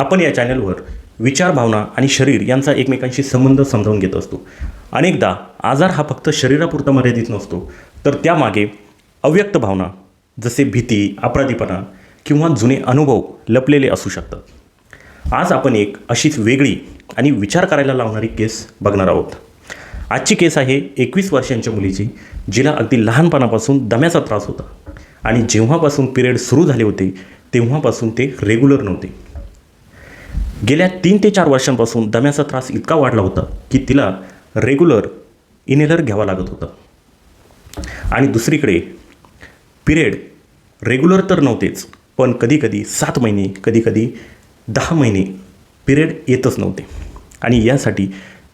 आपण या चॅनलवर विचार, भावना आणि शरीर यांचा एकमेकांशी संबंध समजावून घेत असतो. अनेकदा आजार हा फक्त शरीरापुरता मर्यादित नसतो, तर त्यामागे अव्यक्त भावना जसे भीती, अपराधीपणा किंवा जुने अनुभव लपलेले असू शकतात. आज आपण एक अशीच वेगळी आणि विचार करायला लावणारी केस बघणार आहोत. आजची केस आहे 21 वर्षांच्या मुलीची, जिला अगदी लहानपणापासून दम्याचा त्रास होता आणि जेव्हापासून पिरियड सुरू झाले होते तेव्हापासून ते रेग्युलर नव्हते. गेल्या 3 ते 4 वर्षांपासून दम्याचा त्रास इतका वाढला होता की तिला रेग्युलर इनहेलर घ्यावा लागत होता. आणि दुसरीकडे पिरियड रेग्युलर तर नव्हतेच, पण कधीकधी 7 महिने, कधीकधी 10 महिने पिरियड येतच नव्हते. आणि यासाठी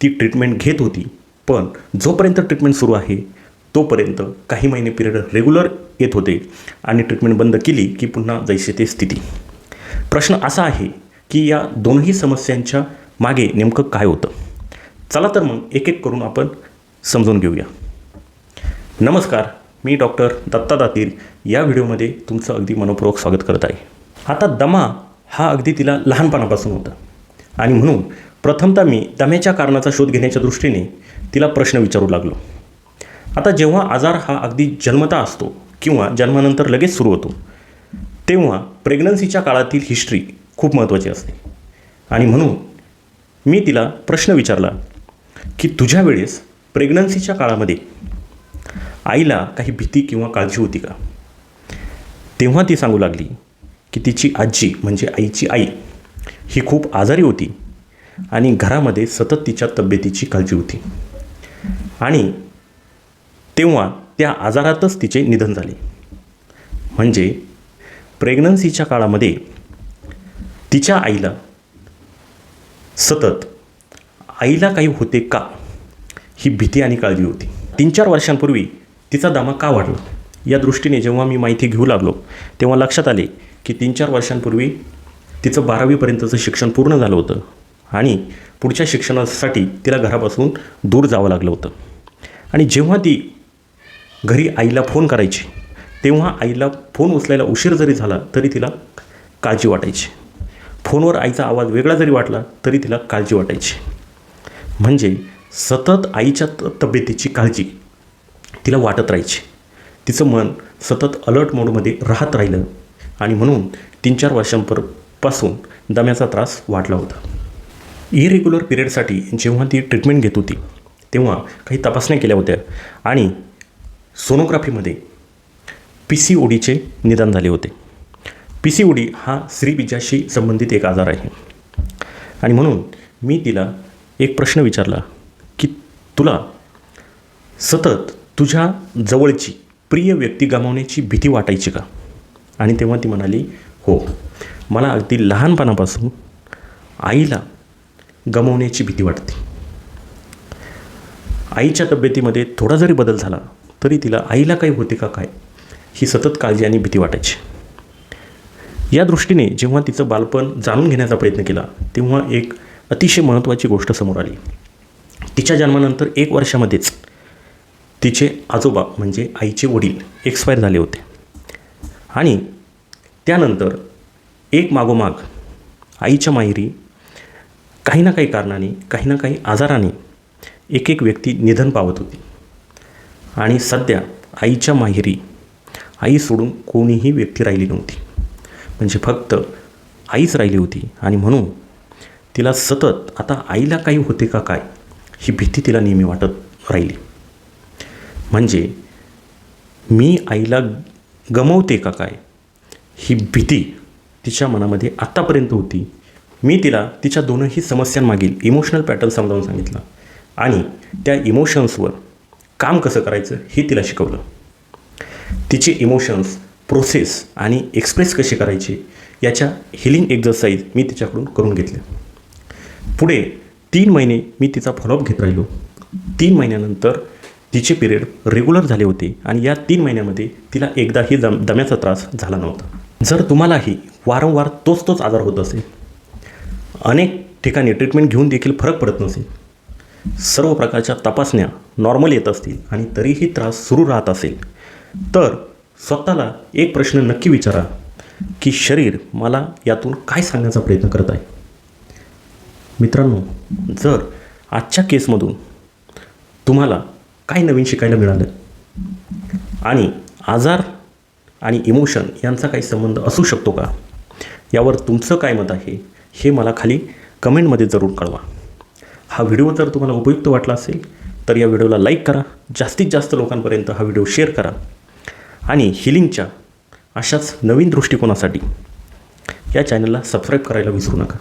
ती ट्रीटमेंट घेत होती, पण जोपर्यंत ट्रीटमेंट सुरू आहे तोपर्यंत काही महिने पिरियड रेग्युलर येत होते आणि ट्रीटमेंट बंद केली की पुन्हा जैसे ते स्थिती. प्रश्न असा आहे की या दोनही समस्यांच्या मागे नेमकं काय होतं? चला तर मग एक एक करून आपण समजून घेऊया. नमस्कार, मी डॉक्टर दत्ता दातीर या व्हिडिओमध्ये तुमचं अगदी मनपूर्वक स्वागत करत आहे. आता दमा हा अगदी तिला लहानपणापासून होता आणि म्हणून प्रथमतः मी दम्याच्या कारणाचा शोध घेण्याच्या दृष्टीने तिला प्रश्न विचारू लागलो. आता जेव्हा आजार हा अगदी जन्मता असतो किंवा जन्मानंतर लगेच सुरू होतो, तेव्हा प्रेग्नन्सीच्या काळातील हिस्ट्री खूप महत्त्वाची असते. आणि म्हणून मी तिला प्रश्न विचारला की तुझ्या वेळेस प्रेग्नन्सीच्या काळामध्ये आईला काही भीती किंवा काळजी होती का? तेव्हा ती सांगू लागली की तिची आजी म्हणजे आईची आई ही खूप आजारी होती आणि घरामध्ये सतत तिच्या तब्येतीची काळजी होती. आणि तेव्हा त्या आजारातच तिचे निधन झाले. म्हणजे प्रेग्नन्सीच्या काळामध्ये तिच्या आईला सतत आईला काही होते का ही भीती आणि काळजी होती. 3-4 वर्षांपूर्वी तिचा दमा का वाढला या दृष्टीने जेव्हा मी माहिती घेऊ लागलो तेव्हा लक्षात आले की 3-4 वर्षांपूर्वी तिचं 12वीपर्यंतचं शिक्षण पूर्ण झालं होतं आणि पुढच्या शिक्षणासाठी तिला घरापासून दूर जावं लागलं होतं. आणि जेव्हा ती घरी आईला फोन करायची तेव्हा आईला फोन उचलायला उशीर जरी झाला तरी तिला काळजी वाटायची. फोनवर आईचा आवाज वेगळा जरी वाटला तरी तिला काळजी वाटायची. म्हणजे सतत आईच्या तब्येतीची काळजी तिला वाटत राहायची. तिचं मन सतत अलर्ट मोडमध्ये राहत राहिलं आणि म्हणून 3-4 वर्षांपासून दम्याचा त्रास वाढला होता. इरेग्युलर पिरियडसाठी जेव्हा ती ट्रीटमेंट घेत होती तेव्हा काही तपासण्या केल्या होत्या आणि सोनोग्राफीमध्ये PCODचे निदान झाले होते. PCOD हा स्त्रीबीजाशी संबंधित एक आजार आहे. आणि म्हणून मी तिला एक प्रश्न विचारला की तुला सतत तुझ्या जवळची प्रिय व्यक्ती गमावण्याची भीती वाटायची का? आणि तेव्हा ती म्हणाली, हो, मला अगदी लहानपणापासून आईला गमावण्याची भीती वाटते. आईच्या तब्येतीमध्ये थोडा जरी बदल झाला तरी तिला आईला काही होते का काय ही सतत काळजी आणि भीती वाटायची. या दृष्टीने जेव्हा तिचं बालपण जाणून घेण्याचा प्रयत्न केला तेव्हा एक अतिशय महत्त्वाची गोष्ट समोर आली. तिच्या जन्मानंतर 1 वर्षामध्येच तिचे आजोबा म्हणजे आईचे वडील एक्सपायर झाले होते. आणि त्यानंतर एक मागोमाग आईच्या माहेरी काही ना काही कारणाने, काही ना काही आजाराने एक व्यक्ती निधन पावत होती. आणि सध्या आईच्या माहेरी आई सोडून कोणीही व्यक्ती राहिली नव्हती. म्हणजे फक्त आईच राहिली होती. आणि म्हणून तिला सतत आता आईला काही होते का काय ही भीती तिला नेहमी वाटत राहिली. म्हणजे मी आईला गमावते का काय ही भीती तिच्या मनामध्ये आत्तापर्यंत होती. मी तिला तिच्या दोनही समस्यांमागील इमोशनल पॅटर्न समजावून सांगितलं आणि त्या इमोशन्सवर काम कसं करायचं हे तिला शिकवलं. तिचे इमोशन्स प्रोसेस आणि एक्सप्रेस कसे करायचे याच्या हिलिंग एक्झरसाईज मी तिच्याकडून करून घेतले. पुढे 3 महिने मी तिचा फॉलोअप घेत राहिलो. 3 महिन्यानंतर तिचे पिरियड रेग्युलर झाले होते आणि या 3 महिन्यामध्ये तिला एकदाही दम्याचा त्रास झाला नव्हता. जर तुम्हालाही वारंवार तोच आजार होत असेल, अनेक ठिकाणी ट्रीटमेंट घेऊन देखील फरक पडत नसेल, सर्व प्रकारच्या तपासण्या नॉर्मल येत असतील आणि तरीही त्रास सुरू राहत असेल, तर स्वतःला एक प्रश्न नक्की विचारा की शरीर मला यातून काय सांगण्याचा प्रयत्न करत आहे. मित्रांनो, जर आजच्या केसमधून तुम्हाला काय नवीन शिकायला मिळालं आणि आजार आणि इमोशन यांचा काही संबंध असू शकतो का, यावर तुमचं काय मत आहे हे मला खाली कमेंटमध्ये जरूर कळवा. हा व्हिडिओ जर तुम्हाला उपयुक्त वाटला असेल तर या व्हिडिओला लाईक करा, जास्तीत जास्त लोकांपर्यंत हा व्हिडिओ शेअर करा आणि हिलिंगच्या अशाच नवीन दृष्टिकोनासाठी या चॅनलला सबस्क्राईब करायला विसरू नका.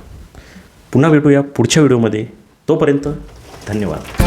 पुन्हा भेटूया पुढच्या व्हिडिओमध्ये. तोपर्यंत धन्यवाद.